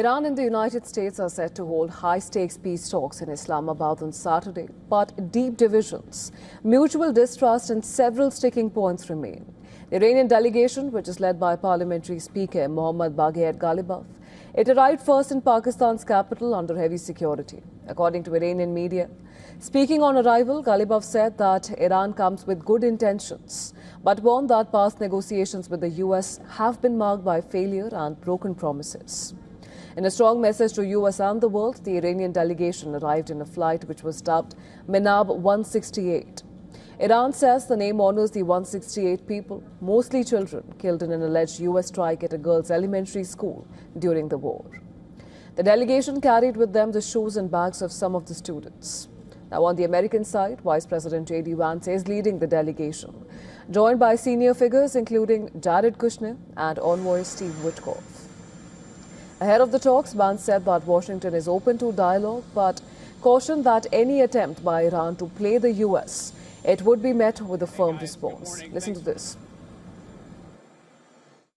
Iran and the United States are set to hold high-stakes peace talks in Islamabad on Saturday, but deep divisions, mutual distrust and several sticking points remain. The Iranian delegation, which is led by Parliamentary Speaker Mohammad Bagher Ghalibaf, it arrived first in Pakistan's capital under heavy security, according to Iranian media. Speaking on arrival, Ghalibaf said that Iran comes with good intentions, but warned that past negotiations with the US have been marked by failure and broken promises. In a strong message to US and the world, the Iranian delegation arrived in a flight which was dubbed Minab 168. Iran says the name honors the 168 people, mostly children, killed in an alleged US strike at a girls' elementary school during the war. The delegation carried with them the shoes and bags of some of the students. Now, on the American side, Vice President J.D. Vance is leading the delegation, joined by senior figures including Jared Kushner and envoy Steve Witkoff. Ahead of the talks, Vance said that Washington is open to dialogue, but cautioned that any attempt by Iran to play the US, it would be met with a firm response. Listen to this.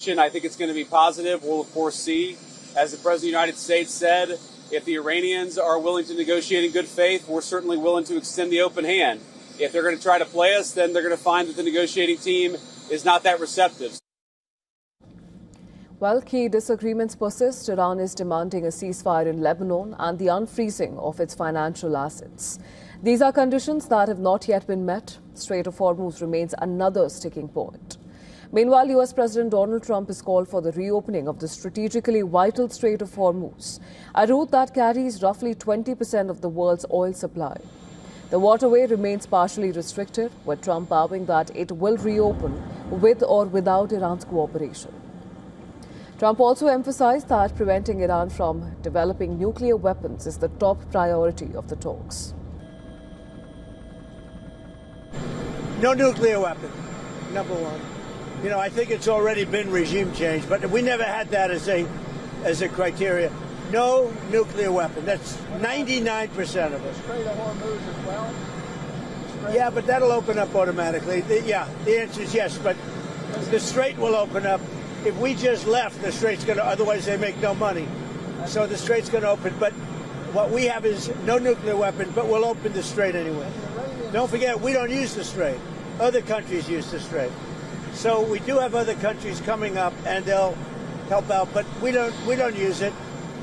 I think it's going to be positive. We'll, of course, see. As the President of the United States said, if the Iranians are willing to negotiate in good faith, we're certainly willing to extend the open hand. If they're going to try to play us, then they're going to find that the negotiating team is not that receptive. While key disagreements persist, Iran is demanding a ceasefire in Lebanon and the unfreezing of its financial assets. These are conditions that have not yet been met. Strait of Hormuz remains another sticking point. Meanwhile, US President Donald Trump has called for the reopening of the strategically vital Strait of Hormuz, a route that carries roughly 20% of the world's oil supply. The waterway remains partially restricted, with Trump vowing that it will reopen with or without Iran's cooperation. Trump also emphasized that preventing Iran from developing nuclear weapons is the top priority of the talks. No nuclear weapon, number one. You know, I think it's already been regime change, but we never had that as a criteria. No nuclear weapon. That's 99% of it. Strait of Hormuz as well? Yeah, but that'll open up automatically. The answer is yes, but the strait will open up. If we just left, the strait's going to, otherwise they make no money. So the strait's going to open. But what we have is no nuclear weapon, but we'll open the strait anyway. Don't forget, we don't use the strait. Other countries use the strait. So we do have other countries coming up, and they'll help out, but we don't use it.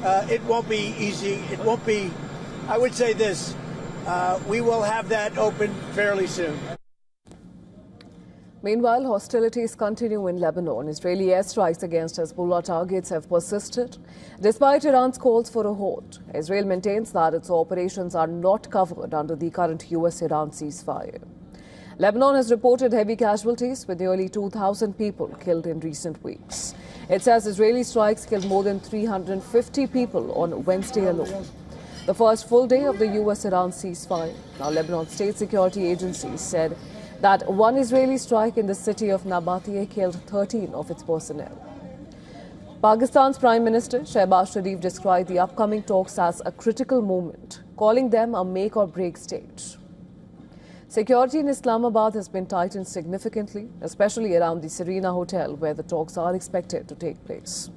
It won't be easy. It won't be, I would say this, we will have that open fairly soon. Meanwhile, hostilities continue in Lebanon. Israeli airstrikes against Hezbollah targets have persisted. Despite Iran's calls for a halt, Israel maintains that its operations are not covered under the current US-Iran ceasefire. Lebanon has reported heavy casualties, with nearly 2,000 people killed in recent weeks. It says Israeli strikes killed more than 350 people on Wednesday alone, the first full day of the US-Iran ceasefire. Now, Lebanon State Security Agency said that one Israeli strike in the city of Nabatea killed 13 of its personnel. Pakistan's Prime Minister Shehbaz Sharif described the upcoming talks as a critical moment, calling them a make-or-break stage. Security in Islamabad has been tightened significantly, especially around the Serena Hotel, where the talks are expected to take place.